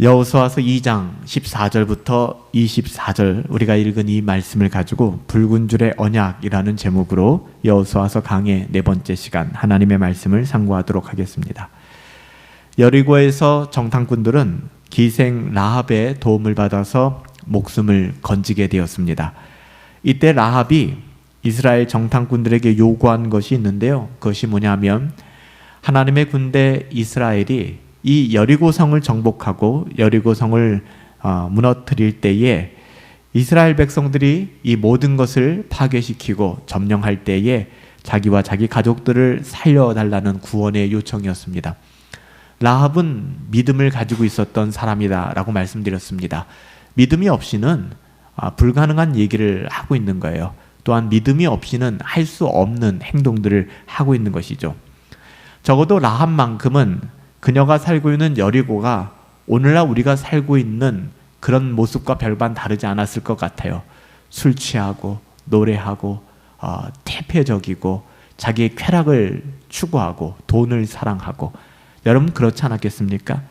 여호수아서 2장 14절부터 24절 우리가 읽은 이 말씀을 가지고 붉은 줄의 언약이라는 제목으로 여호수아서 강의 네 번째 시간 하나님의 말씀을 상고하도록 하겠습니다. 여리고에서 정탐꾼들은 기생 라합의 도움을 받아서 목숨을 건지게 되었습니다. 이때 라합이 이스라엘 정탐꾼들에게 요구한 것이 있는데요. 그것이 뭐냐면 하나님의 군대 이스라엘이 이 여리고성을 정복하고 여리고성을 무너뜨릴 때에 이스라엘 백성들이 이 모든 것을 파괴시키고 점령할 때에 자기와 자기 가족들을 살려달라는 구원의 요청이었습니다. 라합은 믿음을 가지고 있었던 사람이다라고 말씀드렸습니다. 믿음이 없이는 불가능한 얘기를 하고 있는 거예요. 또한 믿음이 없이는 할 수 없는 행동들을 하고 있는 것이죠. 적어도 라합만큼은 그녀가 살고 있는 여리고가 오늘날 우리가 살고 있는 그런 모습과 별반 다르지 않았을 것 같아요. 술 취하고 노래하고 태폐적이고 자기의 쾌락을 추구하고 돈을 사랑하고, 여러분 그렇지 않았겠습니까?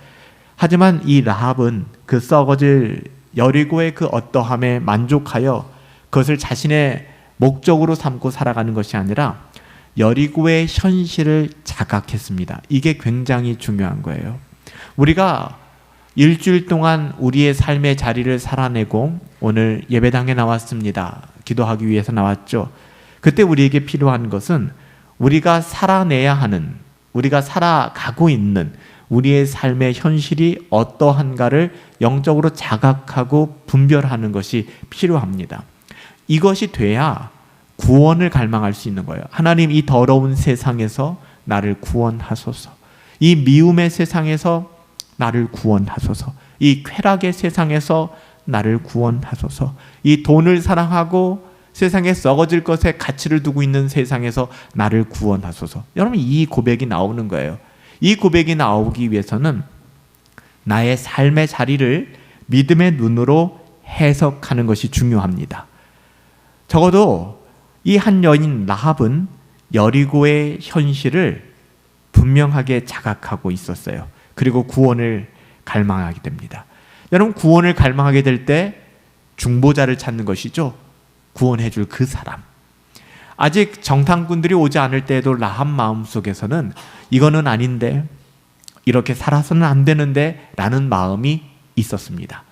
하지만 이 라합은 그 썩어질 여리고의 그 어떠함에 만족하여 그것을 자신의 목적으로 삼고 살아가는 것이 아니라 여리고의 현실을 자각했습니다. 이게 굉장히 중요한 거예요. 우리가 일주일 동안 우리의 삶의 자리를 살아내고 오늘 예배당에 나왔습니다. 기도하기 위해서 나왔죠. 그때 우리에게 필요한 것은 우리가 살아내야 하는, 우리가 살아가고 있는 우리의 삶의 현실이 어떠한가를 영적으로 자각하고 분별하는 것이 필요합니다. 이것이 돼야 구원을 갈망할 수 있는 거예요. 하나님, 이 더러운 세상에서 나를 구원하소서. 이 미움의 세상에서 나를 구원하소서. 이 쾌락의 세상에서 나를 구원하소서. 이 돈을 사랑하고 세상에 썩어질 것에 가치를 두고 있는 세상에서 나를 구원하소서. 여러분, 이 고백이 나오는 거예요. 이 고백이 나오기 위해서는 나의 삶의 자리를 믿음의 눈으로 해석하는 것이 중요합니다. 적어도 이 한 여인 라합은 여리고의 현실을 분명하게 자각하고 있었어요. 그리고 구원을 갈망하게 됩니다. 여러분, 구원을 갈망하게 될 때 중보자를 찾는 것이죠. 구원해 줄 그 사람. 아직 정탐꾼들이 오지 않을 때에도 라합 마음속에서는 이거는 아닌데, 이렇게 살아서는 안 되는데 라는 마음이 있었습니다.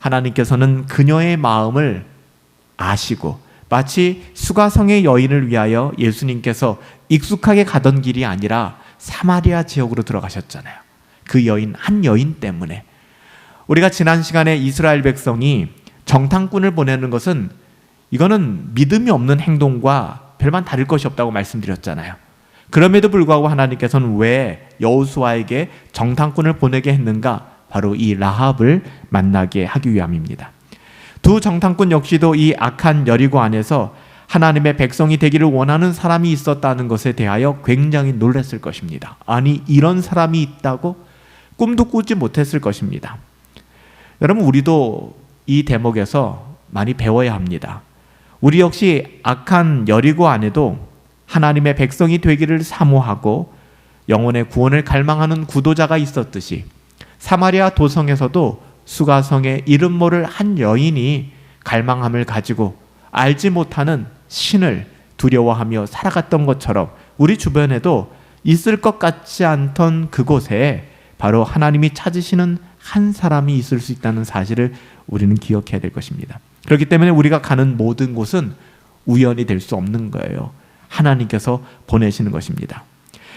하나님께서는 그녀의 마음을 아시고 마치 수가성의 여인을 위하여 예수님께서 익숙하게 가던 길이 아니라 사마리아 지역으로 들어가셨잖아요. 그 여인, 한 여인 때문에. 우리가 지난 시간에 이스라엘 백성이 정탐꾼을 보내는 것은 이거는 믿음이 없는 행동과 별반 다를 것이 없다고 말씀드렸잖아요. 그럼에도 불구하고 하나님께서는 왜 여호수아에게 정탐꾼을 보내게 했는가? 바로 이 라합을 만나게 하기 위함입니다. 두 정탐꾼 역시도 이 악한 여리고 안에서 하나님의 백성이 되기를 원하는 사람이 있었다는 것에 대하여 굉장히 놀랐을 것입니다. 아니, 이런 사람이 있다고? 꿈도 꾸지 못했을 것입니다. 여러분, 우리도 이 대목에서 많이 배워야 합니다. 우리 역시 악한 여리고 안에도 하나님의 백성이 되기를 사모하고 영혼의 구원을 갈망하는 구도자가 있었듯이 사마리아 도성에서도 수가성의 이름 모를 한 여인이 갈망함을 가지고 알지 못하는 신을 두려워하며 살아갔던 것처럼 우리 주변에도 있을 것 같지 않던 그곳에 바로 하나님이 찾으시는 한 사람이 있을 수 있다는 사실을 우리는 기억해야 될 것입니다. 그렇기 때문에 우리가 가는 모든 곳은 우연이 될 수 없는 거예요. 하나님께서 보내시는 것입니다.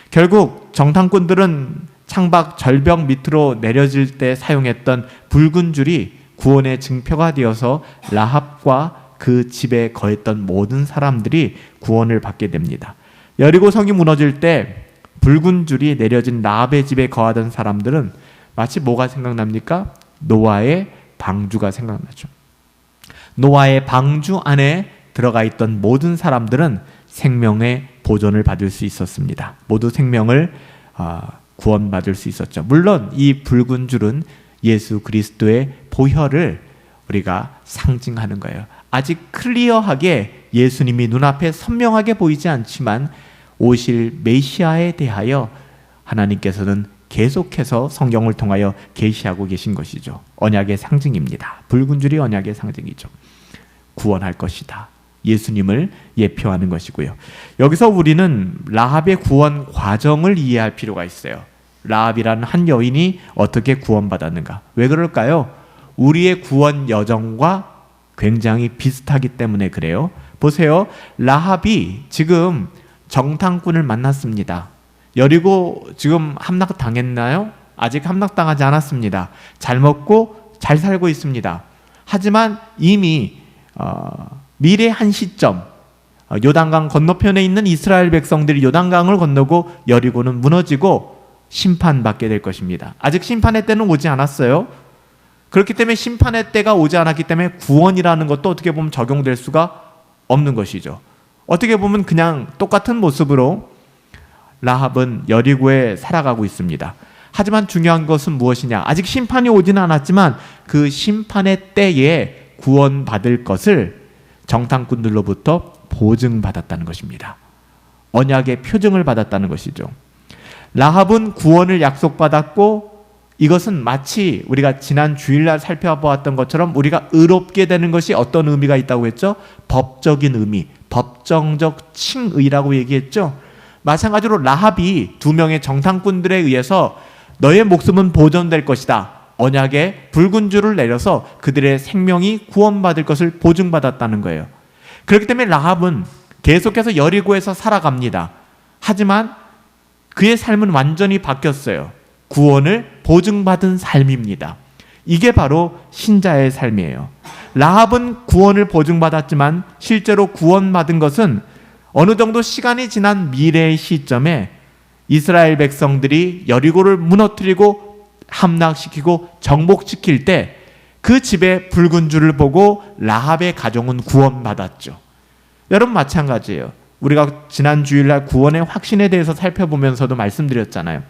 결국 정탐꾼들은 창밖 절벽 밑으로 내려질 때 사용했던 붉은 줄이 구원의 증표가 되어서 라합과 그 집에 거했던 모든 사람들이 구원을 받게 됩니다. 여리고성이 무너질 때 붉은 줄이 내려진 라합의 집에 거하던 사람들은 마치 뭐가 생각납니까? 노아의 방주가 생각나죠. 노아의 방주 안에 들어가 있던 모든 사람들은 생명의 보존을 받을 수 있었습니다. 모두 생명을 구원받을 수 있었죠. 물론 이 붉은 줄은 예수 그리스도의 보혈을 우리가 상징하는 거예요. 아직 클리어하게 예수님이 눈앞에 선명하게 보이지 않지만 오실 메시아에 대하여 하나님께서는 계속해서 성경을 통하여 계시하고 계신 것이죠. 언약의 상징입니다. 붉은 줄이 언약의 상징이죠. 구원할 것이다. 예수님을 예표하는 것이고요. 여기서 우리는 라합의 구원 과정을 이해할 필요가 있어요. 라합이라는 한 여인이 어떻게 구원받았는가? 왜 그럴까요? 우리의 구원 여정과 굉장히 비슷하기 때문에 그래요. 보세요. 라합이 지금 정탐꾼을 만났습니다. 여리고 지금 함락당했나요? 아직 함락당하지 않았습니다. 잘 먹고 잘 살고 있습니다. 하지만 이미 미래 한 시점, 요단강 건너편에 있는 이스라엘 백성들이 요단강을 건너고 여리고는 무너지고 심판받게 될 것입니다. 아직 심판의 때는 오지 않았어요. 그렇기 때문에 심판의 때가 오지 않았기 때문에 구원이라는 것도 어떻게 보면 적용될 수가 없는 것이죠. 어떻게 보면 그냥 똑같은 모습으로 라합은 여리고에 살아가고 있습니다. 하지만 중요한 것은 무엇이냐? 아직 심판이 오지는 않았지만 그 심판의 때에 구원받을 것을 정탐꾼들로부터 보증받았다는 것입니다. 언약의 표징을 받았다는 것이죠. 라합은 구원을 약속받았고 이것은 마치 우리가 지난 주일날 살펴보았던 것처럼 우리가 의롭게 되는 것이 어떤 의미가 있다고 했죠? 법적인 의미, 법정적 칭의라고 얘기했죠. 마찬가지로 라합이 두 명의 정탐꾼들에 의해서 너의 목숨은 보존될 것이다. 언약의 붉은 줄을 내려서 그들의 생명이 구원받을 것을 보증받았다는 거예요. 그렇기 때문에 라합은 계속해서 여리고에서 살아갑니다. 하지만 그의 삶은 완전히 바뀌었어요. 구원을 보증받은 삶입니다. 이게 바로 신자의 삶이에요. 라합은 구원을 보증받았지만 실제로 구원받은 것은 어느 정도 시간이 지난 미래의 시점에 이스라엘 백성들이 여리고를 무너뜨리고 함락시키고 정복시킬 때 그 집에 붉은 줄을 보고 라합의 가정은 구원받았죠. 여러분 마찬가지예요. 우리가 지난 주일날 구원의 확신에 대해서 살펴보면서도 말씀드렸잖아요.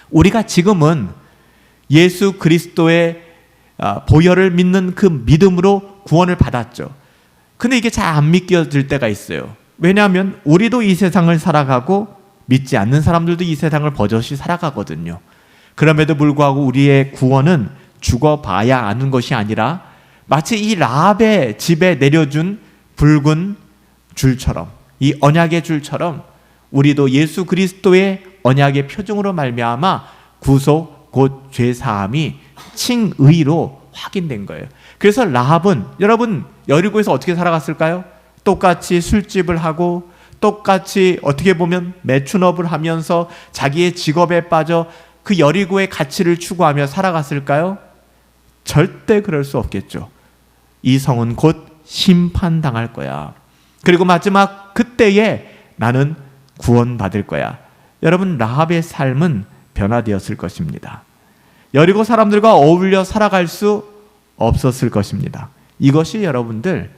우리가 지금은 예수 그리스도의 보혈을 믿는 그 믿음으로 구원을 받았죠. 근데 이게 잘 안 믿겨질 때가 있어요. 왜냐하면 우리도 이 세상을 살아가고 믿지 않는 사람들도 이 세상을 버젓이 살아가거든요. 그럼에도 불구하고 우리의 구원은 죽어봐야 아는 것이 아니라 마치 이 라합의 집에 내려준 붉은 줄처럼, 이 언약의 줄처럼 우리도 예수 그리스도의 언약의 표징으로 말미암아 구속 곧 죄사함이 칭의로 확인된 거예요. 그래서 라합은 여러분 여리고에서 어떻게 살아갔을까요? 똑같이 술집을 하고 똑같이 어떻게 보면 매춘업을 하면서 자기의 직업에 빠져 그 여리고의 가치를 추구하며 살아갔을까요? 절대 그럴 수 없겠죠. 이 성은 곧 심판당할 거야. 그리고 마지막 그때에 나는 구원받을 거야. 여러분 라합의 삶은 변화되었을 것입니다. 여리고 사람들과 어울려 살아갈 수 없었을 것입니다. 이것이 여러분들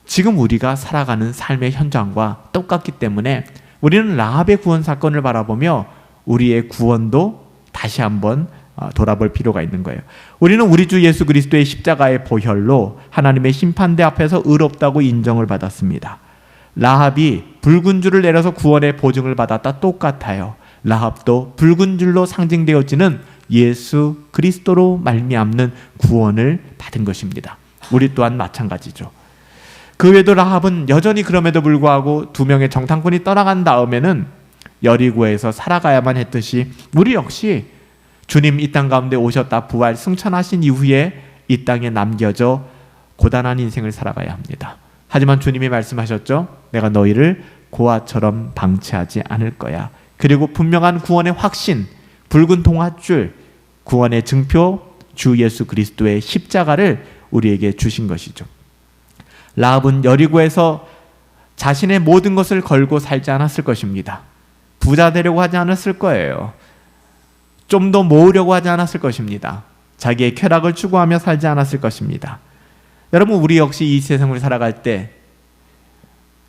지금 우리가 살아가는 삶의 현장과 똑같기 때문에 우리는 라합의 구원 사건을 바라보며 우리의 구원도 다시 한번 돌아볼 필요가 있는 거예요. 우리는 우리 주 예수 그리스도의 십자가의 보혈로 하나님의 심판대 앞에서 의롭다고 인정을 받았습니다. 라합이 붉은 줄을 내려서 구원의 보증을 받았다 똑같아요. 라합도 붉은 줄로 상징되어지는 예수 그리스도로 말미암는 구원을 받은 것입니다. 우리 또한 마찬가지죠. 그 외에도 라합은 여전히 그럼에도 불구하고 두 명의 정탐꾼이 떠나간 다음에는 여리고에서 살아가야만 했듯이 우리 역시 주님 이 땅 가운데 오셨다 부활 승천하신 이후에 이 땅에 남겨져 고단한 인생을 살아가야 합니다. 하지만 주님이 말씀하셨죠. 내가 너희를 고아처럼 방치하지 않을 거야. 그리고 분명한 구원의 확신, 붉은 동아줄, 구원의 증표 주 예수 그리스도의 십자가를 우리에게 주신 것이죠. 라합은 여리고에서 자신의 모든 것을 걸고 살지 않았을 것입니다. 부자 되려고 하지 않았을 거예요. 좀 더 모으려고 하지 않았을 것입니다. 자기의 쾌락을 추구하며 살지 않았을 것입니다. 여러분 우리 역시 이 세상을 살아갈 때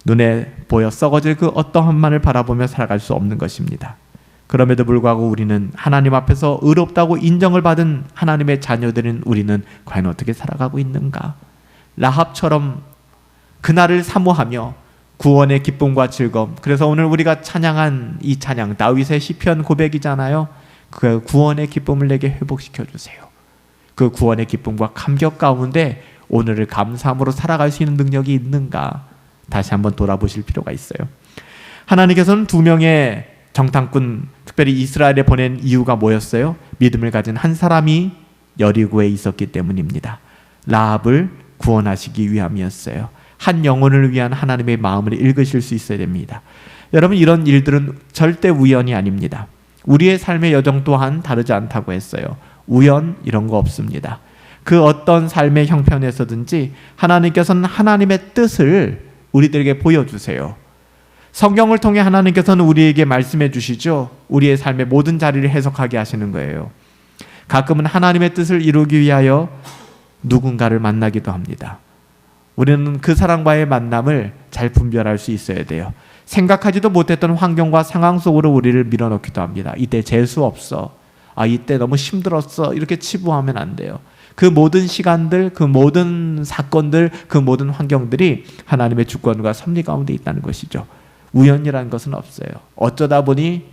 눈에 보여 썩어질 그 어떠한 만을 바라보며 살아갈 수 없는 것입니다. 그럼에도 불구하고 우리는 하나님 앞에서 의롭다고 인정을 받은 하나님의 자녀들인 우리는 과연 어떻게 살아가고 있는가? 라합처럼 그날을 사모하며 구원의 기쁨과 즐거움. 그래서 오늘 우리가 찬양한 이 찬양, 다윗의 시편 고백이잖아요. 그 구원의 기쁨을 내게 회복시켜 주세요. 그 구원의 기쁨과 감격 가운데 오늘을 감사함으로 살아갈 수 있는 능력이 있는가 다시 한번 돌아보실 필요가 있어요. 하나님께서는 2명의 정탐꾼, 특별히 이스라엘에 보낸 이유가 뭐였어요? 믿음을 가진 한 사람이 여리고에 있었기 때문입니다. 라합을 구원하시기 위함이었어요. 한 영혼을 위한 하나님의 마음을 읽으실 수 있어야 됩니다. 여러분, 이런 일들은 절대 우연이 아닙니다. 우리의 삶의 여정 또한 다르지 않다고 했어요. 우연 이런 거 없습니다. 그 어떤 삶의 형편에서든지 하나님께서는 하나님의 뜻을 우리들에게 보여주세요. 성경을 통해 하나님께서는 우리에게 말씀해 주시죠. 우리의 삶의 모든 자리를 해석하게 하시는 거예요. 가끔은 하나님의 뜻을 이루기 위하여 누군가를 만나기도 합니다. 우리는 그 사람과의 만남을 잘 분별할 수 있어야 돼요. 생각하지도 못했던 환경과 상황 속으로 우리를 밀어넣기도 합니다. 이때 재수 없어. 이때 너무 힘들었어. 이렇게 치부하면 안 돼요. 그 모든 시간들, 그 모든 사건들, 그 모든 환경들이 하나님의 주권과 섭리 가운데 있다는 것이죠. 우연이라는 것은 없어요. 어쩌다 보니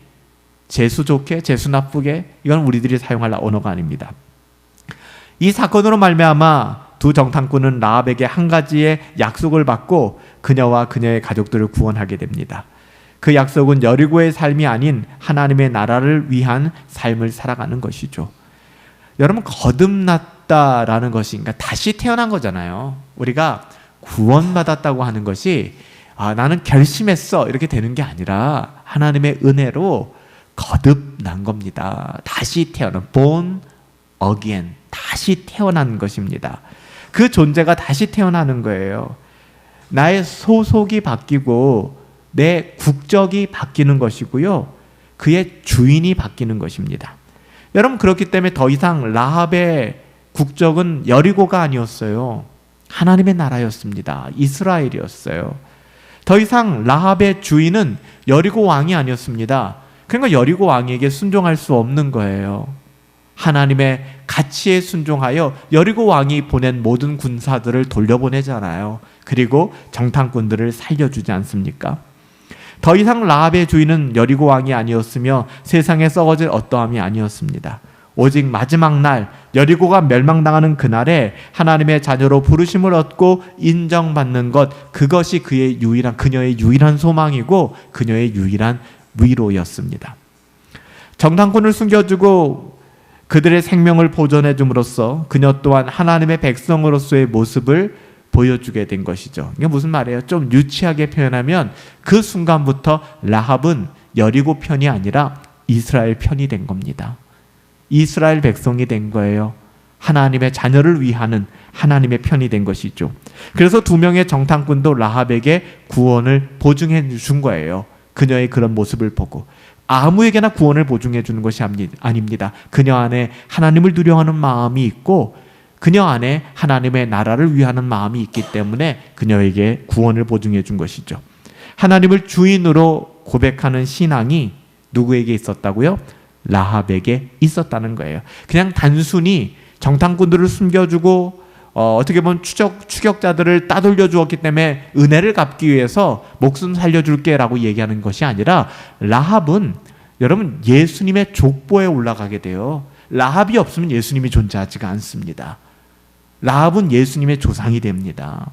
재수 좋게, 재수 나쁘게, 이건 우리들이 사용할 언어가 아닙니다. 이 사건으로 말미암아 두 정탐꾼은 라합에게 한 가지의 약속을 받고 그녀와 그녀의 가족들을 구원하게 됩니다. 그 약속은 여리고의 삶이 아닌 하나님의 나라를 위한 삶을 살아가는 것이죠. 여러분, 거듭났다라는 것이 그러니까 다시 태어난 거잖아요. 우리가 구원받았다고 하는 것이 나는 결심했어 이렇게 되는 게 아니라 하나님의 은혜로 거듭난 겁니다. 다시 태어난, born again, 다시 태어난 것입니다. 그 존재가 다시 태어나는 거예요. 나의 소속이 바뀌고 내 국적이 바뀌는 것이고요. 그의 주인이 바뀌는 것입니다. 여러분, 그렇기 때문에 더 이상 라합의 국적은 여리고가 아니었어요. 하나님의 나라였습니다. 이스라엘이었어요. 더 이상 라합의 주인은 여리고 왕이 아니었습니다. 그러니까 여리고 왕에게 순종할 수 없는 거예요. 하나님의 가치에 순종하여 여리고 왕이 보낸 모든 군사들을 돌려보내잖아요. 그리고 정탐꾼들을 살려주지 않습니까? 더 이상 라합의 주인은 여리고 왕이 아니었으며 세상에 썩어질 어떠함이 아니었습니다. 오직 마지막 날 여리고가 멸망당하는 그날에 하나님의 자녀로 부르심을 얻고 인정받는 것, 그것이 그녀의 유일한 소망이고 그녀의 유일한 위로였습니다. 정탐꾼을 숨겨주고 그들의 생명을 보존해 줌으로써 그녀 또한 하나님의 백성으로서의 모습을 보여주게 된 것이죠. 이게 무슨 말이에요? 좀 유치하게 표현하면 그 순간부터 라합은 여리고 편이 아니라 이스라엘 편이 된 겁니다. 이스라엘 백성이 된 거예요. 하나님의 자녀를 위하는 하나님의 편이 된 것이죠. 그래서 2명의 정탐꾼도 라합에게 구원을 보증해 준 거예요. 그녀의 그런 모습을 보고. 아무에게나 구원을 보증해 주는 것이 아닙니다. 그녀 안에 하나님을 두려워하는 마음이 있고 그녀 안에 하나님의 나라를 위하는 마음이 있기 때문에 그녀에게 구원을 보증해 준 것이죠. 하나님을 주인으로 고백하는 신앙이 누구에게 있었다고요? 라합에게 있었다는 거예요. 그냥 단순히 정탐꾼들을 숨겨주고 어떻게 보면 추격자들을 따돌려 주었기 때문에 은혜를 갚기 위해서 목숨 살려줄게 라고 얘기하는 것이 아니라 라합은 여러분 예수님의 족보에 올라가게 돼요. 라합이 없으면 예수님이 존재하지가 않습니다. 라합은 예수님의 조상이 됩니다.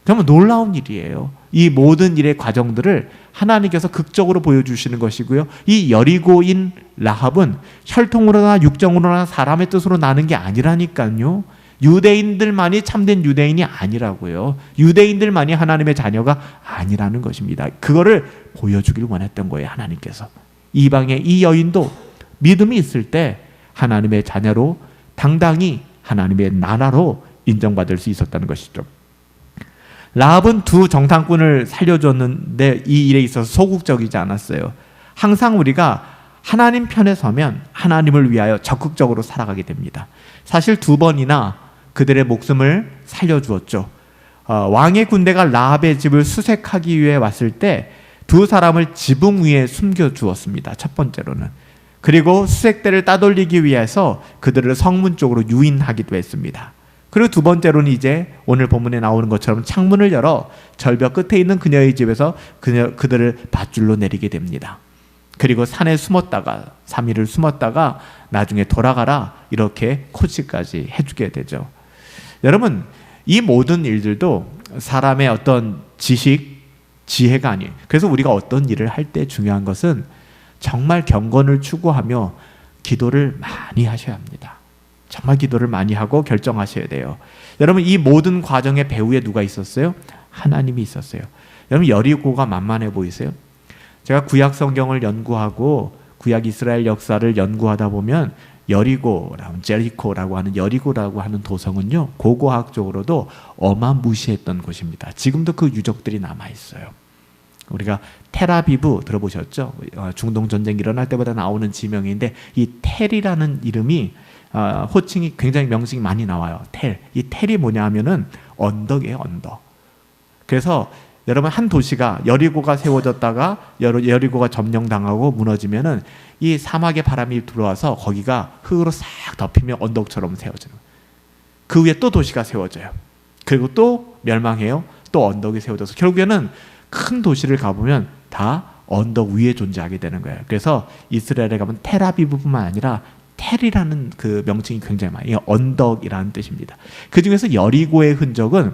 정말 놀라운 일이에요. 이 모든 일의 과정들을 하나님께서 극적으로 보여주시는 것이고요. 이 여리고인 라합은 혈통으로나 육정으로나 사람의 뜻으로 나는 게 아니라니까요. 유대인들만이 참된 유대인이 아니라고요. 유대인들만이 하나님의 자녀가 아니라는 것입니다. 그거를 보여주길 원했던 거예요. 하나님께서. 이방의 이 여인도 믿음이 있을 때 하나님의 자녀로 당당히 하나님의 나라로 인정받을 수 있었다는 것이죠. 라합은 두 정탐꾼을 살려줬는데 이 일에 있어서 소극적이지 않았어요. 항상 우리가 하나님 편에 서면 하나님을 위하여 적극적으로 살아가게 됩니다. 사실 2번이나 그들의 목숨을 살려주었죠. 왕의 군대가 라합의 집을 수색하기 위해 왔을 때 2 사람을 지붕 위에 숨겨주었습니다. 첫 번째로는. 그리고 수색대를 따돌리기 위해서 그들을 성문 쪽으로 유인하기도 했습니다. 그리고 두 번째로는 이제 오늘 본문에 나오는 것처럼 창문을 열어 절벽 끝에 있는 그녀의 집에서 그들을 밧줄로 내리게 됩니다. 그리고 산에 숨었다가 3일을 숨었다가 나중에 돌아가라 이렇게 코치까지 해주게 되죠. 여러분, 이 모든 일들도 사람의 어떤 지식, 지혜가 아니에요. 그래서 우리가 어떤 일을 할 때 중요한 것은 정말 경건을 추구하며 기도를 많이 하셔야 합니다. 정말 기도를 많이 하고 결정하셔야 돼요. 여러분, 이 모든 과정의 배후에 누가 있었어요? 하나님이 있었어요. 여러분, 여리고가 만만해 보이세요? 제가 구약 성경을 연구하고 구약 이스라엘 역사를 연구하다 보면 여리고라고, 제리코라고 하는 여리고라고 하는 도성은요, 고고학적으로도 어마무시했던 곳입니다. 지금도 그 유적들이 남아 있어요. 우리가 텔아비브 들어보셨죠? 중동 전쟁 일어날 때마다 나오는 지명인데 이 텔이라는 이름이 호칭이 굉장히 명칭이 많이 나와요. 텔. 이 텔이 뭐냐 하면은 언덕이에요, 언덕. 그래서 여러분, 한 도시가 여리고가 세워졌다가 여리고가 점령당하고 무너지면은 이 사막의 바람이 들어와서 거기가 흙으로 싹 덮이면 언덕처럼 세워져요. 그 위에 또 도시가 세워져요. 그리고 또 멸망해요. 또 언덕이 세워져서 결국에는 큰 도시를 가보면 다 언덕 위에 존재하게 되는 거예요. 그래서 이스라엘에 가면 텔아비브뿐만 아니라 텔이라는 그 명칭이 굉장히 많아요. 언덕이라는 뜻입니다. 그 중에서 여리고의 흔적은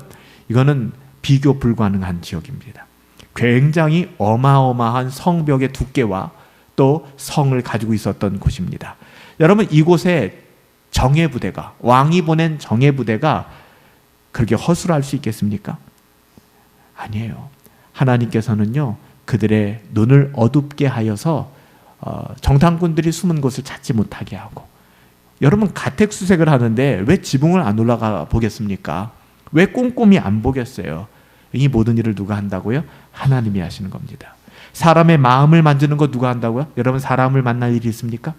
이거는 비교 불가능한 지역입니다. 굉장히 어마어마한 성벽의 두께와 또 성을 가지고 있었던 곳입니다. 여러분, 이곳에 정예부대가, 왕이 보낸 정예부대가 그렇게 허술할 수 있겠습니까? 아니에요. 하나님께서는요, 그들의 눈을 어둡게 하여서 정탐꾼들이 숨은 곳을 찾지 못하게 하고, 여러분, 가택수색을 하는데 왜 지붕을 안 올라가 보겠습니까? 왜 꼼꼼히 안 보겠어요? 이 모든 일을 누가 한다고요? 하나님이 하시는 겁니다. 사람의 마음을 만지는 거 누가 한다고요? 여러분, 사람을 만날 일이 있습니까?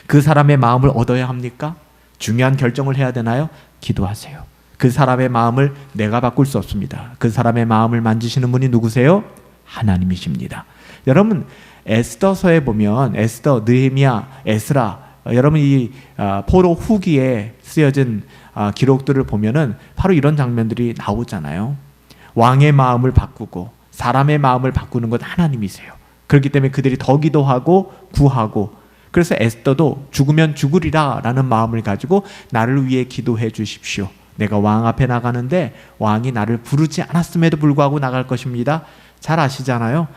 그 사람의 마음을 얻어야 합니까? 중요한 결정을 해야 되나요? 기도하세요. 그 사람의 마음을 내가 바꿀 수 없습니다. 그 사람의 마음을 만지시는 분이 누구세요? 하나님이십니다. 여러분, 에스더서에 보면 에스더, 느헤미야, 에스라, 여러분 이 포로 후기에 쓰여진 기록들을 보면은 바로 이런 장면들이 나오잖아요. 왕의 마음을 바꾸고 사람의 마음을 바꾸는 건 하나님이세요. 그렇기 때문에 그들이 더 기도하고 구하고, 그래서 에스더도 죽으면 죽으리라 라는 마음을 가지고 나를 위해 기도해 주십시오. 내가 왕 앞에 나가는데 왕이 나를 부르지 않았음에도 불구하고 나갈 것입니다. 잘 아시잖아요.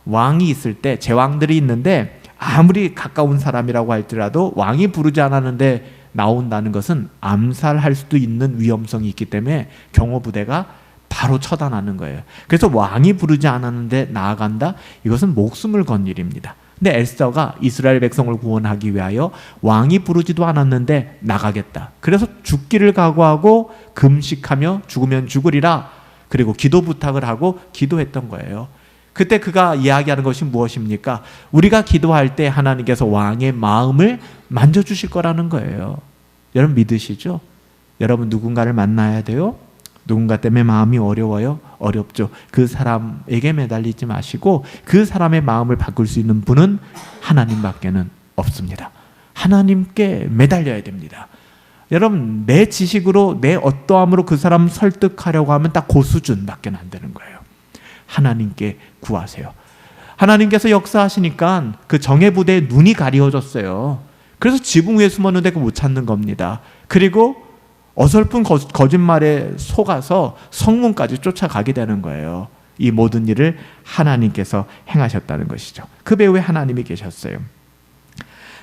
왕이 있을 때, 제왕들이 있는데 아무리 가까운 사람이라고 할지라도 왕이 부르지 않았는데 나온다는 것은 암살할 수도 있는 위험성이 있기 때문에 경호부대가 바로 처단하는 거예요. 그래서 왕이 부르지 않았는데 나아간다? 이것은 목숨을 건 일입니다. 근데 에스더가 이스라엘 백성을 구원하기 위하여 왕이 부르지도 않았는데 나가겠다. 그래서 죽기를 각오하고 금식하며 죽으면 죽으리라. 그리고 기도 부탁을 하고 기도했던 거예요. 그때 그가 이야기하는 것이 무엇입니까? 우리가 기도할 때 하나님께서 왕의 마음을 만져주실 거라는 거예요. 여러분 믿으시죠? 여러분 누군가를 만나야 돼요? 누군가 때문에 마음이 어려워요? 어렵죠. 그 사람에게 매달리지 마시고 그 사람의 마음을 바꿀 수 있는 분은 하나님밖에는 없습니다. 하나님께 매달려야 됩니다. 여러분, 내 지식으로, 내 어떠함으로 그 사람 설득하려고 하면 딱 그 수준밖에 안 되는 거예요. 하나님께 구하세요. 하나님께서 역사하시니까 그 정예부대의 눈이 가리워졌어요. 그래서 지붕 위에 숨었는데 못 찾는 겁니다. 그리고 어설픈 거짓말에 속아서 성문까지 쫓아가게 되는 거예요. 이 모든 일을 하나님께서 행하셨다는 것이죠. 그 배후에 하나님이 계셨어요.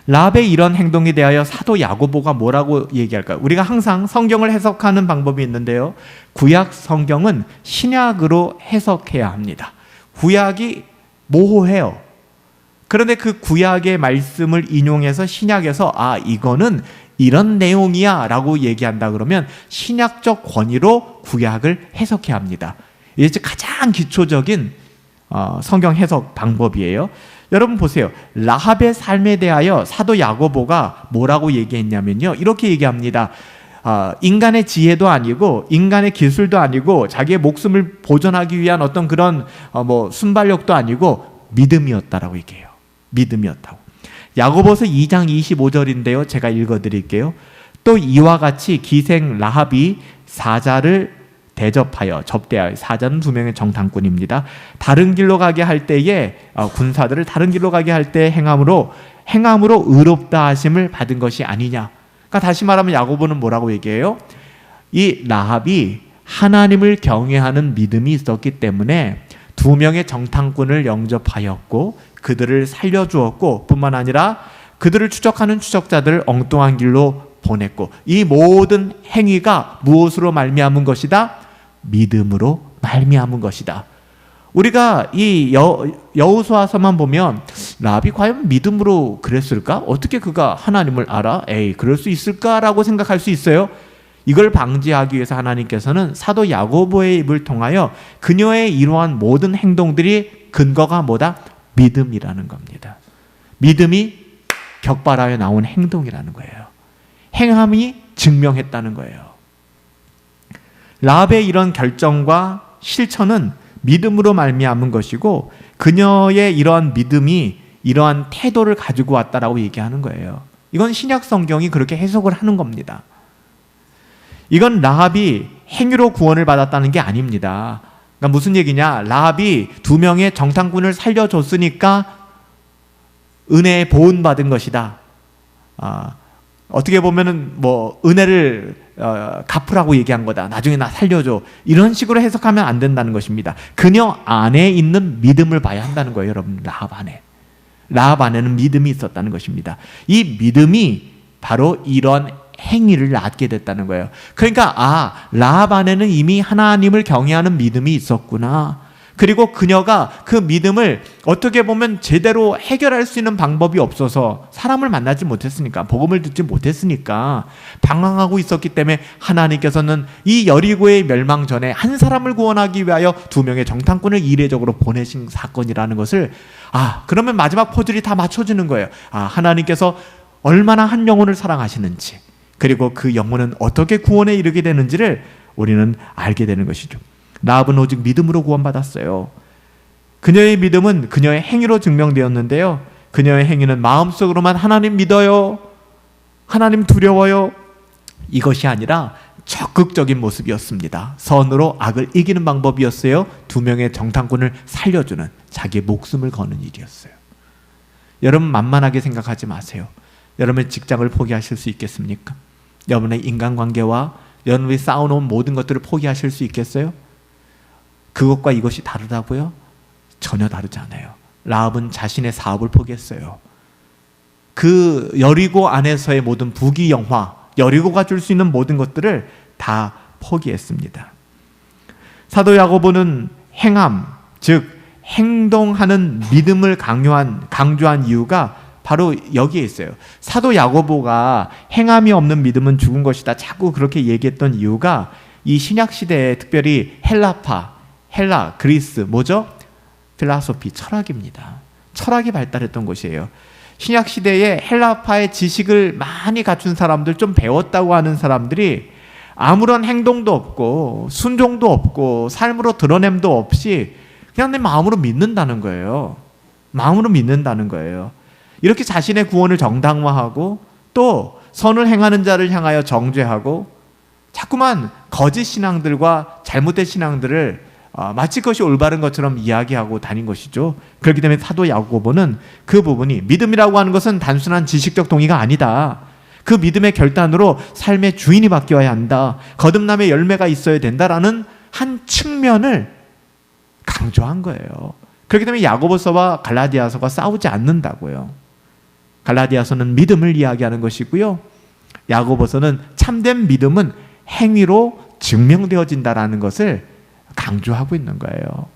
라합의 이런 행동에 대하여 사도 야고보가 뭐라고 얘기할까요? 우리가 항상 성경을 해석하는 방법이 있는데요, 구약 성경은 신약으로 해석해야 합니다. 구약이 모호해요. 그런데 그 구약의 말씀을 인용해서 신약에서 이거는 이런 내용이야 라고 얘기한다 그러면 신약적 권위로 구약을 해석해야 합니다. 이게 가장 기초적인 성경 해석 방법이에요. 여러분 보세요. 라합의 삶에 대하여 사도 야고보가 뭐라고 얘기했냐면요, 이렇게 얘기합니다. 인간의 지혜도 아니고 인간의 기술도 아니고 자기의 목숨을 보존하기 위한 어떤 그런 순발력도 아니고 믿음이었다라고 얘기해요. 믿음이었다고. 야고보서 2장 25절인데요. 제가 읽어드릴게요. 또 이와 같이 기생 라합이 사자를 접대하여, 사자는 2명의 정탐꾼입니다. 다른 길로 가게 할 때에 군사들을 다른 길로 가게 할 때 행함으로 의롭다 하심을 받은 것이 아니냐. 그러니까 다시 말하면 야고보는 뭐라고 얘기해요? 이 라합이 하나님을 경외하는 믿음이 있었기 때문에 2명의 정탐꾼을 영접하였고 그들을 살려주었고, 뿐만 아니라 그들을 추적하는 추적자들을 엉뚱한 길로 보냈고, 이 모든 행위가 무엇으로 말미암은 것이다? 믿음으로 말미암은 것이다. 우리가 이 여호수아서만 보면 라합이 과연 믿음으로 그랬을까? 어떻게 그가 하나님을 알아? 그럴 수 있을까라고 생각할 수 있어요. 이걸 방지하기 위해서 하나님께서는 사도 야고보의 입을 통하여 그녀의 이러한 모든 행동들이 근거가 뭐다? 믿음이라는 겁니다. 믿음이 격발하여 나온 행동이라는 거예요. 행함이 증명했다는 거예요. 라합의 이런 결정과 실천은 믿음으로 말미암은 것이고, 그녀의 이러한 믿음이 이러한 태도를 가지고 왔다라고 얘기하는 거예요. 이건 신약 성경이 그렇게 해석을 하는 겁니다. 이건 라합이 행위로 구원을 받았다는 게 아닙니다. 그러니까 무슨 얘기냐? 라합이 2명의 정탐꾼을 살려줬으니까 은혜에 보은받은 것이다. 어떻게 보면은 은혜를 갚으라고 얘기한 거다. 나중에 나 살려줘. 이런 식으로 해석하면 안 된다는 것입니다. 그녀 안에 있는 믿음을 봐야 한다는 거예요, 여러분. 라합 안에. 라합 안에는 믿음이 있었다는 것입니다. 이 믿음이 바로 이런 행위를 낳게 됐다는 거예요. 그러니까 라합 안에는 이미 하나님을 경외하는 믿음이 있었구나. 그리고 그녀가 그 믿음을 어떻게 보면 제대로 해결할 수 있는 방법이 없어서, 사람을 만나지 못했으니까, 복음을 듣지 못했으니까 방황하고 있었기 때문에 하나님께서는 이 여리고의 멸망 전에 한 사람을 구원하기 위하여 2명의 정탐꾼을 이례적으로 보내신 사건이라는 것을, 그러면 마지막 퍼즐이 다 맞춰지는 거예요. 하나님께서 얼마나 한 영혼을 사랑하시는지, 그리고 그 영혼은 어떻게 구원에 이르게 되는지를 우리는 알게 되는 것이죠. 라합은 오직 믿음으로 구원받았어요. 그녀의 믿음은 그녀의 행위로 증명되었는데요, 그녀의 행위는 마음속으로만 하나님 믿어요, 하나님 두려워요, 이것이 아니라 적극적인 모습이었습니다. 선으로 악을 이기는 방법이었어요. 2명의 정탐꾼을 살려주는, 자기의 목숨을 거는 일이었어요. 여러분, 만만하게 생각하지 마세요. 여러분의 직장을 포기하실 수 있겠습니까? 여러분의 인간관계와 여러분이 쌓아놓은 모든 것들을 포기하실 수 있겠어요? 그것과 이것이 다르다고요? 전혀 다르지 않아요. 라합은 자신의 사업을 포기했어요. 그 여리고 안에서의 모든 부귀영화, 여리고가 줄 수 있는 모든 것들을 다 포기했습니다. 사도 야고보는 행함, 즉 행동하는 믿음을 강조한 이유가 바로 여기에 있어요. 사도 야고보가 행함이 없는 믿음은 죽은 것이다, 자꾸 그렇게 얘기했던 이유가, 이 신약 시대에 특별히 헬라, 그리스, 뭐죠? 필라소피, 철학입니다. 철학이 발달했던 곳이에요. 신약 시대에 헬라파의 지식을 많이 갖춘 사람들, 좀 배웠다고 하는 사람들이 아무런 행동도 없고 순종도 없고 삶으로 드러냄도 없이 그냥 내 마음으로 믿는다는 거예요. 마음으로 믿는다는 거예요. 이렇게 자신의 구원을 정당화하고 또 선을 행하는 자를 향하여 정죄하고 자꾸만 거짓 신앙들과 잘못된 신앙들을 마치 그것이 올바른 것처럼 이야기하고 다닌 것이죠. 그렇기 때문에 사도 야고보는 그 부분이, 믿음이라고 하는 것은 단순한 지식적 동의가 아니다, 그 믿음의 결단으로 삶의 주인이 바뀌어야 한다, 거듭남의 열매가 있어야 된다라는 한 측면을 강조한 거예요. 그렇기 때문에 야고보서와 갈라디아서가 싸우지 않는다고요. 갈라디아서는 믿음을 이야기하는 것이고요, 야고보서는 참된 믿음은 행위로 증명되어진다라는 것을 강조하고 있는 거예요.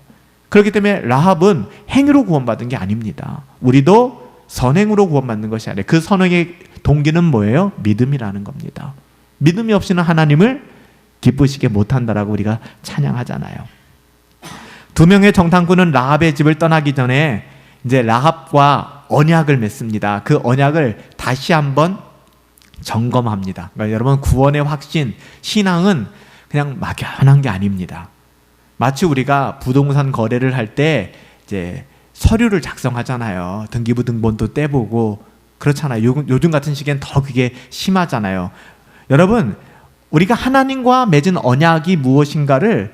그렇기 때문에 라합은 행위로 구원받은 게 아닙니다. 우리도 선행으로 구원받는 것이 아니에요. 그 선행의 동기는 뭐예요? 믿음이라는 겁니다. 믿음이 없이는 하나님을 기쁘시게 못한다라고 우리가 찬양하잖아요. 2명의 정탐꾼은 라합의 집을 떠나기 전에 이제 라합과 언약을 맺습니다. 그 언약을 다시 한번 점검합니다. 그러니까 여러분, 구원의 확신, 신앙은 그냥 막연한 게 아닙니다. 마치 우리가 부동산 거래를 할 때 이제 서류를 작성하잖아요. 등기부 등본도 떼보고 그렇잖아요. 요즘 같은 시기엔 더 그게 심하잖아요. 여러분, 우리가 하나님과 맺은 언약이 무엇인가를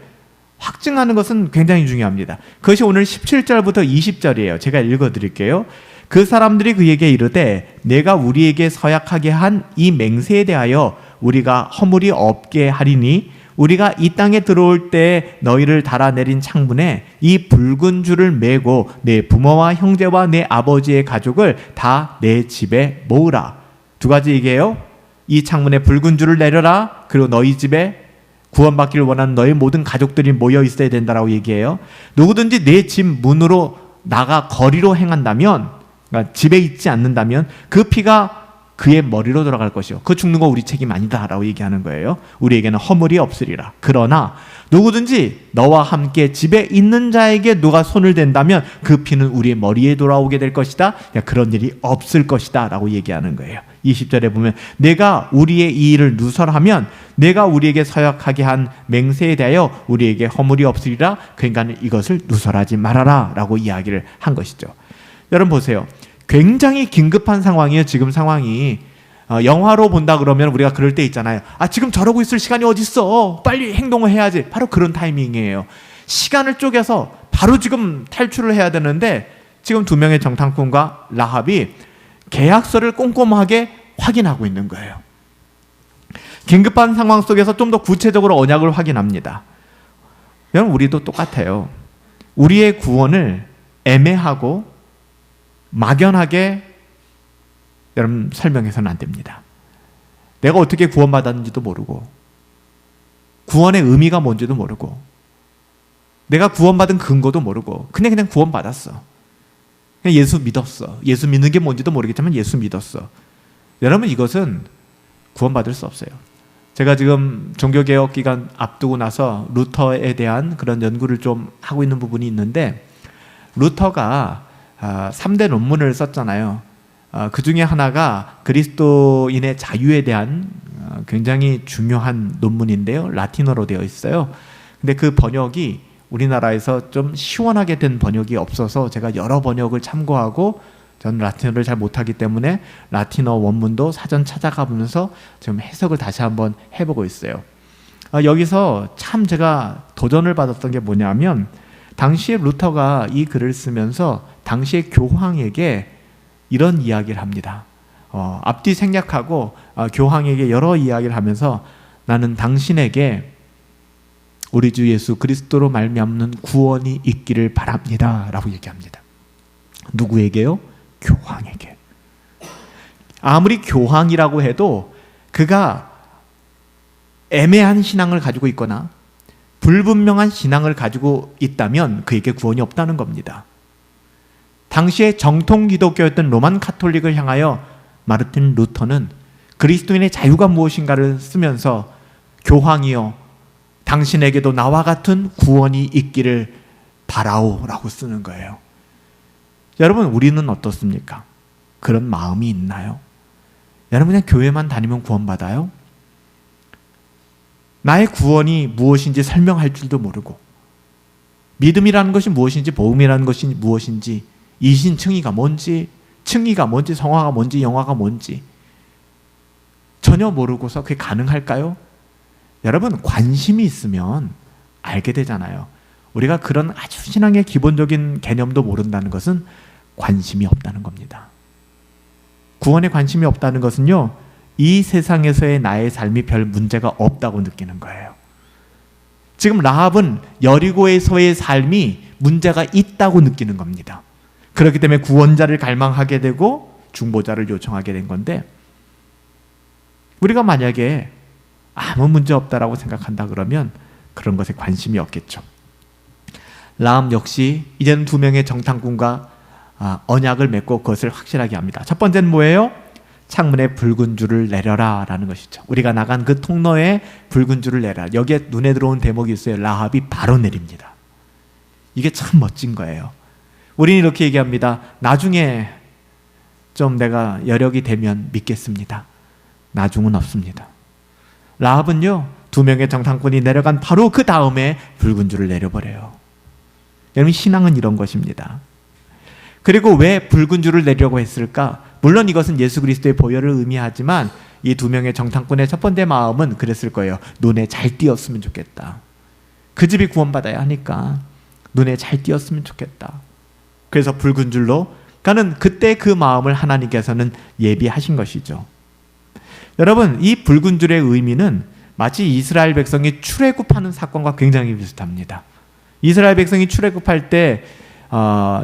확증하는 것은 굉장히 중요합니다. 그것이 오늘 17절부터 20절이에요. 제가 읽어드릴게요. 그 사람들이 그에게 이르되 내가 우리에게 서약하게 한 이 맹세에 대하여 우리가 허물이 없게 하리니 우리가 이 땅에 들어올 때 너희를 달아내린 창문에 이 붉은 줄을 메고 내 부모와 형제와 내 아버지의 가족을 다 내 집에 모으라. 두 가지 얘기예요. 이 창문에 붉은 줄을 내려라. 그리고 너희 집에 구원받기를 원하는 너희 모든 가족들이 모여 있어야 된다라고 얘기해요. 누구든지 내 집 문으로 나가 거리로 행한다면, 그러니까 집에 있지 않는다면 그 피가 그의 머리로 돌아갈 것이요 그 죽는 거 우리 책임 아니다 라고 얘기하는 거예요. 우리에게는 허물이 없으리라. 그러나 누구든지 너와 함께 집에 있는 자에게 누가 손을 댄다면 그 피는 우리의 머리에 돌아오게 될 것이다. 그런 일이 없을 것이다 라고 얘기하는 거예요. 20절에 보면 내가 우리의 이 일을 누설하면 내가 우리에게 서약하게 한 맹세에 대하여 우리에게 허물이 없으리라. 그러니까 이것을 누설하지 말아라 라고 이야기를 한 것이죠. 여러분 보세요. 굉장히 긴급한 상황이에요. 지금 상황이. 영화로 본다 그러면 우리가 그럴 때 있잖아요. 지금 저러고 있을 시간이 어딨어. 빨리 행동을 해야지. 바로 그런 타이밍이에요. 시간을 쪼개서 바로 지금 탈출을 해야 되는데 지금 두 명의 정탐꾼과 라합이 계약서를 꼼꼼하게 확인하고 있는 거예요. 긴급한 상황 속에서 좀 더 구체적으로 언약을 확인합니다. 여러분 우리도 똑같아요. 우리의 구원을 애매하고 막연하게 여러분 설명해서는 안 됩니다. 내가 어떻게 구원받았는지도 모르고 구원의 의미가 뭔지도 모르고 내가 구원받은 근거도 모르고 그냥 구원받았어. 그냥 예수 믿었어. 예수 믿는 게 뭔지도 모르겠지만 예수 믿었어. 여러분 이것은 구원받을 수 없어요. 제가 지금 종교개혁 기간 앞두고 나서 루터에 대한 그런 연구를 좀 하고 있는 부분이 있는데 루터가 3대 논문을 썼잖아요. 그 중에 하나가 그리스도인의 자유에 대한 굉장히 중요한 논문인데요. 라틴어로 되어 있어요. 근데 그 번역이 우리나라에서 좀 시원하게 된 번역이 없어서 제가 여러 번역을 참고하고 저는 라틴어를 잘 못하기 때문에 라틴어 원문도 사전 찾아가 보면서 지금 해석을 다시 한번 해보고 있어요. 여기서 참 제가 도전을 받았던 게 뭐냐면 당시에 루터가 이 글을 쓰면서 당시의 교황에게 이런 이야기를 합니다. 앞뒤 생략하고 교황에게 여러 이야기를 하면서 나는 당신에게 우리 주 예수 그리스도로 말미암는 구원이 있기를 바랍니다 라고 얘기합니다. 누구에게요? 교황에게. 아무리 교황이라고 해도 그가 애매한 신앙을 가지고 있거나 불분명한 신앙을 가지고 있다면 그에게 구원이 없다는 겁니다. 당시에 정통 기독교였던 로만 카톨릭을 향하여 마르틴 루터는 그리스도인의 자유가 무엇인가를 쓰면서 교황이여 당신에게도 나와 같은 구원이 있기를 바라오라고 쓰는 거예요. 여러분 우리는 어떻습니까? 그런 마음이 있나요? 여러분 그냥 교회만 다니면 구원받아요? 나의 구원이 무엇인지 설명할 줄도 모르고 믿음이라는 것이 무엇인지 복음이라는 것이 무엇인지 이신 칭의가 뭔지 성화가 뭔지 영화가 뭔지 전혀 모르고서 그게 가능할까요? 여러분 관심이 있으면 알게 되잖아요. 우리가 그런 아주 신앙의 기본적인 개념도 모른다는 것은 관심이 없다는 겁니다. 구원에 관심이 없다는 것은요 이 세상에서의 나의 삶이 별 문제가 없다고 느끼는 거예요. 지금 라합은 여리고에서의 삶이 문제가 있다고 느끼는 겁니다. 그렇기 때문에 구원자를 갈망하게 되고 중보자를 요청하게 된 건데 우리가 만약에 아무 문제 없다라고 생각한다 그러면 그런 것에 관심이 없겠죠. 라합 역시 이제는 두 명의 정탐꾼과 언약을 맺고 그것을 확실하게 합니다. 첫 번째는 뭐예요? 창문에 붉은 줄을 내려라 라는 것이죠. 우리가 나간 그 통로에 붉은 줄을 내라. 여기에 눈에 들어온 대목이 있어요. 라합이 바로 내립니다. 이게 참 멋진 거예요. 우리는 이렇게 얘기합니다. 나중에 좀 내가 여력이 되면 믿겠습니다. 나중은 없습니다. 라합은요 두 명의 정탐꾼이 내려간 바로 그 다음에 붉은 줄을 내려버려요. 여러분 신앙은 이런 것입니다. 그리고 왜 붉은 줄을 내려고 했을까? 물론 이것은 예수 그리스도의 보혈을 의미하지만 이 두 명의 정탐꾼의 첫 번째 마음은 그랬을 거예요. 눈에 잘 띄었으면 좋겠다. 그 집이 구원받아야 하니까 눈에 잘 띄었으면 좋겠다. 그래서 붉은 줄로 가는 그때 그 마음을 하나님께서는 예비하신 것이죠. 여러분, 이 붉은 줄의 의미는 마치 이스라엘 백성이 출애굽하는 사건과 굉장히 비슷합니다. 이스라엘 백성이 출애굽할 때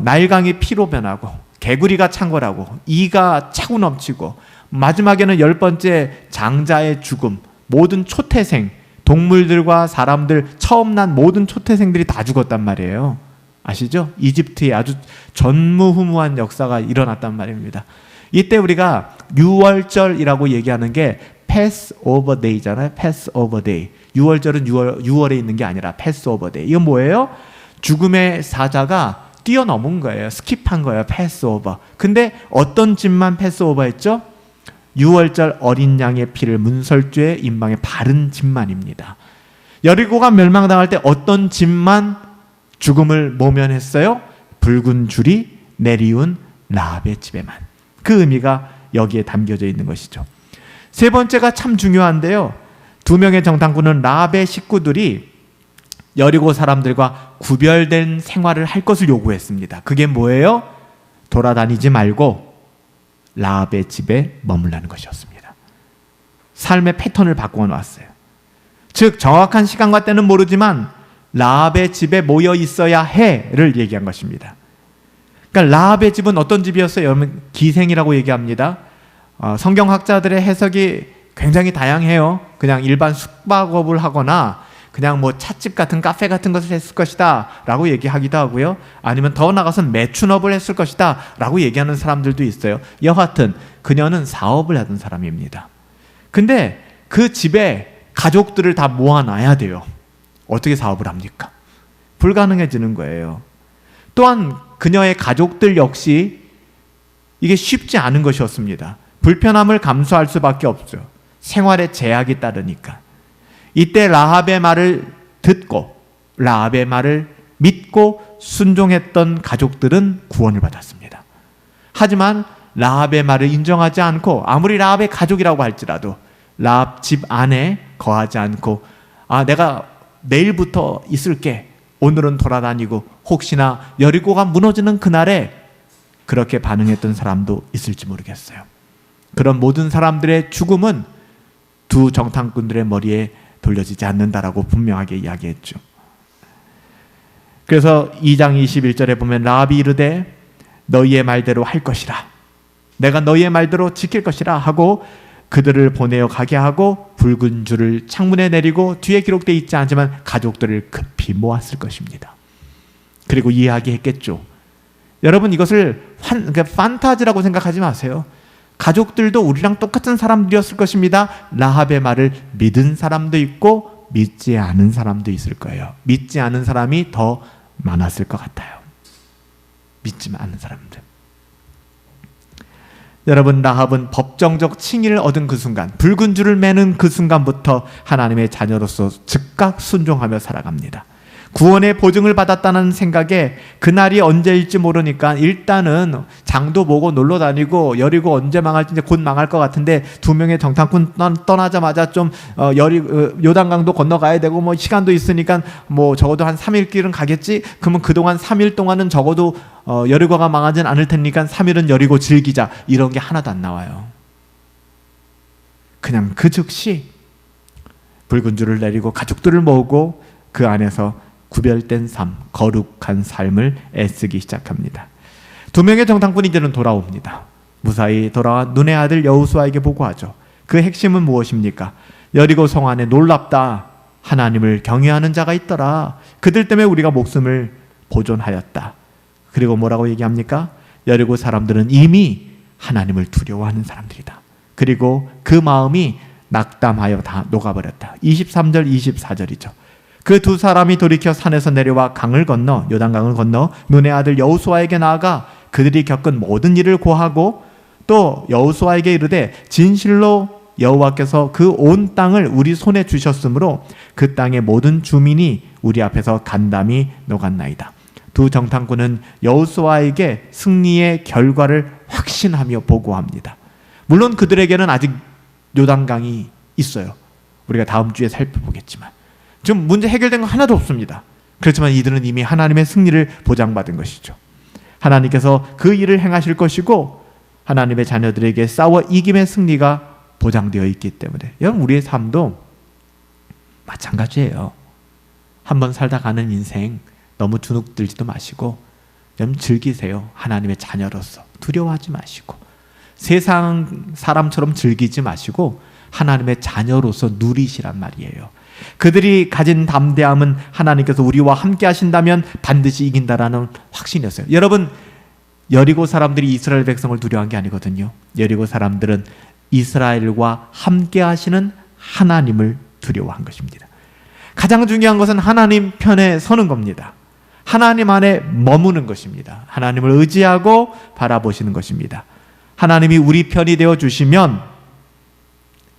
나일강이 피로 변하고 개구리가 창궐하고 이가 차고 넘치고 마지막에는 10번째 장자의 죽음, 모든 초태생, 동물들과 사람들 처음 난 모든 초태생들이 다 죽었단 말이에요. 아시죠? 이집트에 아주 전무후무한 역사가 일어났단 말입니다. 이때 우리가 유월절이라고 얘기하는 게 패스오버 데이잖아요. 패스오버 데이. 유월절은 6월에 있는 게 아니라 패스오버 데이. 이건 뭐예요? 죽음의 사자가 뛰어넘은 거예요. 스킵한 거예요. 패스오버. 근데 어떤 집만 패스오버 했죠? 유월절 어린 양의 피를 문설주의 임방에 바른 집만입니다. 여리고가 멸망당할 때 어떤 집만 죽음을 모면했어요? 붉은 줄이 내리운 라합의 집에만. 그 의미가 여기에 담겨져 있는 것이죠. 세 번째가 참 중요한데요. 두 명의 정탐꾼은 라합의 식구들이 여리고 사람들과 구별된 생활을 할 것을 요구했습니다. 그게 뭐예요? 돌아다니지 말고 라합의 집에 머물라는 것이었습니다. 삶의 패턴을 바꾸어 놨어요. 즉 정확한 시간과 때는 모르지만 라합의 집에 모여 있어야 해를 얘기한 것입니다. 그러니까 라합의 집은 어떤 집이었어요? 여러분, 기생이라고 얘기합니다. 성경학자들의 해석이 굉장히 다양해요. 그냥 일반 숙박업을 하거나 그냥 뭐 찻집 같은 카페 같은 것을 했을 것이다 라고 얘기하기도 하고요. 아니면 더 나가서는 매춘업을 했을 것이다 라고 얘기하는 사람들도 있어요. 여하튼 그녀는 사업을 하던 사람입니다. 근데 그 집에 가족들을 다 모아놔야 돼요. 어떻게 사업을 합니까? 불가능해지는 거예요. 또한 그녀의 가족들 역시 이게 쉽지 않은 것이었습니다. 불편함을 감수할 수밖에 없죠. 생활에 제약이 따르니까. 이때 라합의 말을 듣고 라합의 말을 믿고 순종했던 가족들은 구원을 받았습니다. 하지만 라합의 말을 인정하지 않고 아무리 라합의 가족이라고 할지라도 라합 집 안에 거하지 않고 내가 내일부터 있을게. 오늘은 돌아다니고 혹시나 여리고가 무너지는 그날에 그렇게 반응했던 사람도 있을지 모르겠어요. 그런 모든 사람들의 죽음은 두 정탐꾼들의 머리에 돌려지지 않는다라고 분명하게 이야기했죠. 그래서 2장 21절에 보면 라합이 이르되 너희의 말대로 할 것이라. 내가 너희의 말대로 지킬 것이라 하고 그들을 보내어 가게 하고 붉은 줄을 창문에 내리고 뒤에 기록되어 있지 않지만 가족들을 급히 모았을 것입니다. 그리고 이야기했겠죠. 여러분 이것을 판타지라고 생각하지 마세요. 가족들도 우리랑 똑같은 사람들이었을 것입니다. 라합의 말을 믿은 사람도 있고 믿지 않은 사람도 있을 거예요. 믿지 않은 사람이 더 많았을 것 같아요. 믿지 않은 사람들. 여러분, 라합은 법정적 칭의를 얻은 그 순간, 붉은 줄을 매는 그 순간부터 하나님의 자녀로서 즉각 순종하며 살아갑니다. 구원의 보증을 받았다는 생각에 그날이 언제일지 모르니까 일단은 장도 보고 놀러 다니고 여리고 언제 망할지 이제 곧 망할 것 같은데 두 명의 정탐꾼 떠나자마자 좀 요단강도 건너가야 되고 뭐 시간도 있으니까 뭐 적어도 한 3일 길은 가겠지. 그러면 그동안 3일 동안은 적어도 여리고가 망하진 않을 테니까 3일은 여리고 즐기자. 이런 게 하나도 안 나와요. 그냥 그 즉시 붉은 줄을 내리고 가족들을 모으고 그 안에서 구별된 삶, 거룩한 삶을 애쓰기 시작합니다. 두 명의 정탐꾼이 이제는 돌아옵니다. 무사히 돌아와 눈의 아들 여호수아에게 보고하죠. 그 핵심은 무엇입니까? 여리고 성 안에 놀랍다. 하나님을 경외하는 자가 있더라. 그들 때문에 우리가 목숨을 보존하였다. 그리고 뭐라고 얘기합니까? 여리고 사람들은 이미 하나님을 두려워하는 사람들이다. 그리고 그 마음이 낙담하여 다 녹아버렸다. 23절 24절이죠. 그 두 사람이 돌이켜 산에서 내려와 강을 건너 요단강을 건너 눈의 아들 여호수아에게 나아가 그들이 겪은 모든 일을 고하고 또 여호수아에게 이르되 진실로 여호와께서 그 온 땅을 우리 손에 주셨으므로 그 땅의 모든 주민이 우리 앞에서 간담이 녹았나이다. 두 정탐꾼은 여호수아에게 승리의 결과를 확신하며 보고합니다. 물론 그들에게는 아직 요단강이 있어요. 우리가 다음 주에 살펴보겠지만 지금 문제 해결된 거 하나도 없습니다. 그렇지만 이들은 이미 하나님의 승리를 보장받은 것이죠. 하나님께서 그 일을 행하실 것이고 하나님의 자녀들에게 싸워 이김의 승리가 보장되어 있기 때문에 여러분 우리의 삶도 마찬가지예요. 한번 살다 가는 인생 너무 주눅들지도 마시고 여러분 즐기세요. 하나님의 자녀로서 두려워하지 마시고 세상 사람처럼 즐기지 마시고 하나님의 자녀로서 누리시란 말이에요. 그들이 가진 담대함은 하나님께서 우리와 함께 하신다면 반드시 이긴다라는 확신이었어요. 여러분 여리고 사람들이 이스라엘 백성을 두려워한 게 아니거든요. 여리고 사람들은 이스라엘과 함께 하시는 하나님을 두려워한 것입니다. 가장 중요한 것은 하나님 편에 서는 겁니다. 하나님 안에 머무는 것입니다. 하나님을 의지하고 바라보시는 것입니다. 하나님이 우리 편이 되어 주시면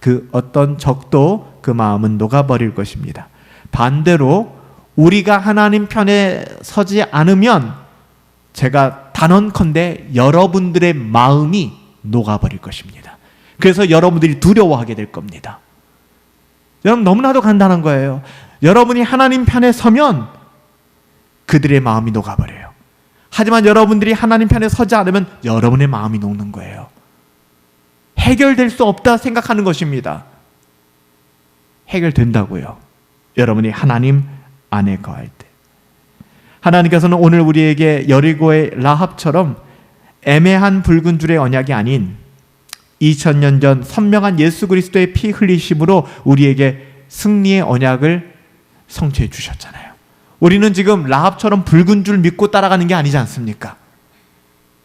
그 어떤 적도 그 마음은 녹아버릴 것입니다. 반대로 우리가 하나님 편에 서지 않으면 제가 단언컨대 여러분들의 마음이 녹아버릴 것입니다. 그래서 여러분들이 두려워하게 될 겁니다. 여러분 너무나도 간단한 거예요. 여러분이 하나님 편에 서면 그들의 마음이 녹아버려요. 하지만 여러분들이 하나님 편에 서지 않으면 여러분의 마음이 녹는 거예요. 해결될 수 없다 생각하는 것입니다. 해결된다고요. 여러분이 하나님 안에 거할 때. 하나님께서는 오늘 우리에게 여리고의 라합처럼 애매한 붉은 줄의 언약이 아닌 2000년 전 선명한 예수 그리스도의 피 흘리심으로 우리에게 승리의 언약을 성취해 주셨잖아요. 우리는 지금 라합처럼 붉은 줄 믿고 따라가는 게 아니지 않습니까?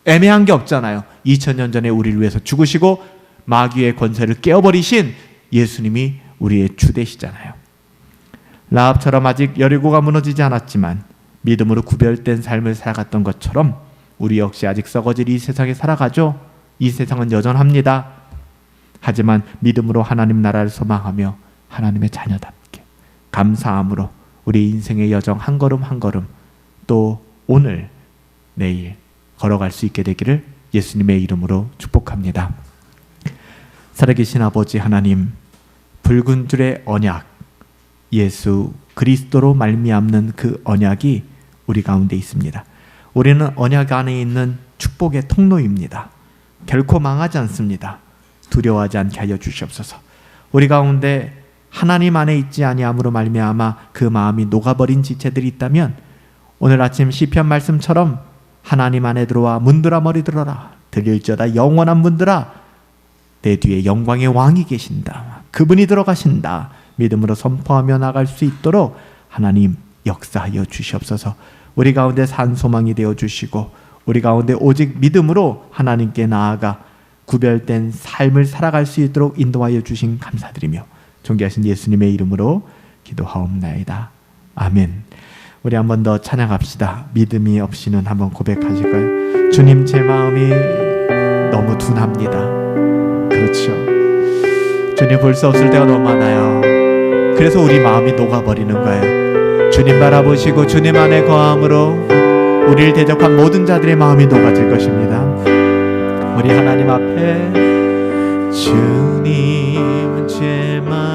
애매한 게 없잖아요. 2000년 전에 우리를 위해서 죽으시고 마귀의 권세를 깨어버리신 예수님이 우리의 주 되시잖아요. 라합처럼 아직 여리고가 무너지지 않았지만 믿음으로 구별된 삶을 살아갔던 것처럼 우리 역시 아직 썩어질 이 세상에 살아가죠. 이 세상은 여전합니다. 하지만 믿음으로 하나님 나라를 소망하며 하나님의 자녀답게 감사함으로 우리 인생의 여정 한 걸음 한 걸음 또 오늘 내일 걸어갈 수 있게 되기를 예수님의 이름으로 축복합니다. 살아계신 아버지 하나님, 붉은 줄의 언약, 예수 그리스도로 말미암는 그 언약이 우리 가운데 있습니다. 우리는 언약 안에 있는 축복의 통로입니다. 결코 망하지 않습니다. 두려워하지 않게 하여 주시옵소서. 우리 가운데 하나님 안에 있지 아니함으로 말미암아 그 마음이 녹아버린 지체들이 있다면 오늘 아침 시편 말씀처럼 하나님 안에 들어와 문들아 머리 들어라 들릴지어다 영원한 문들아 내 뒤에 영광의 왕이 계신다. 그분이 들어가신다. 믿음으로 선포하며 나갈 수 있도록 하나님 역사하여 주시옵소서. 우리 가운데 산 소망이 되어 주시고 우리 가운데 오직 믿음으로 하나님께 나아가 구별된 삶을 살아갈 수 있도록 인도하여 주신 감사드리며 존귀하신 예수님의 이름으로 기도하옵나이다. 아멘. 우리 한 번 더 찬양합시다. 믿음이 없이는 한번 고백하실까요? 주님, 제 마음이 너무 둔합니다. 그렇죠. 주님 볼 수 없을 때가 너무 많아요. 그래서 우리 마음이 녹아버리는 거예요. 주님 바라보시고 주님 안에 거함으로 우리를 대적한 모든 자들의 마음이 녹아질 것입니다. 우리 하나님 앞에 주님 제 마음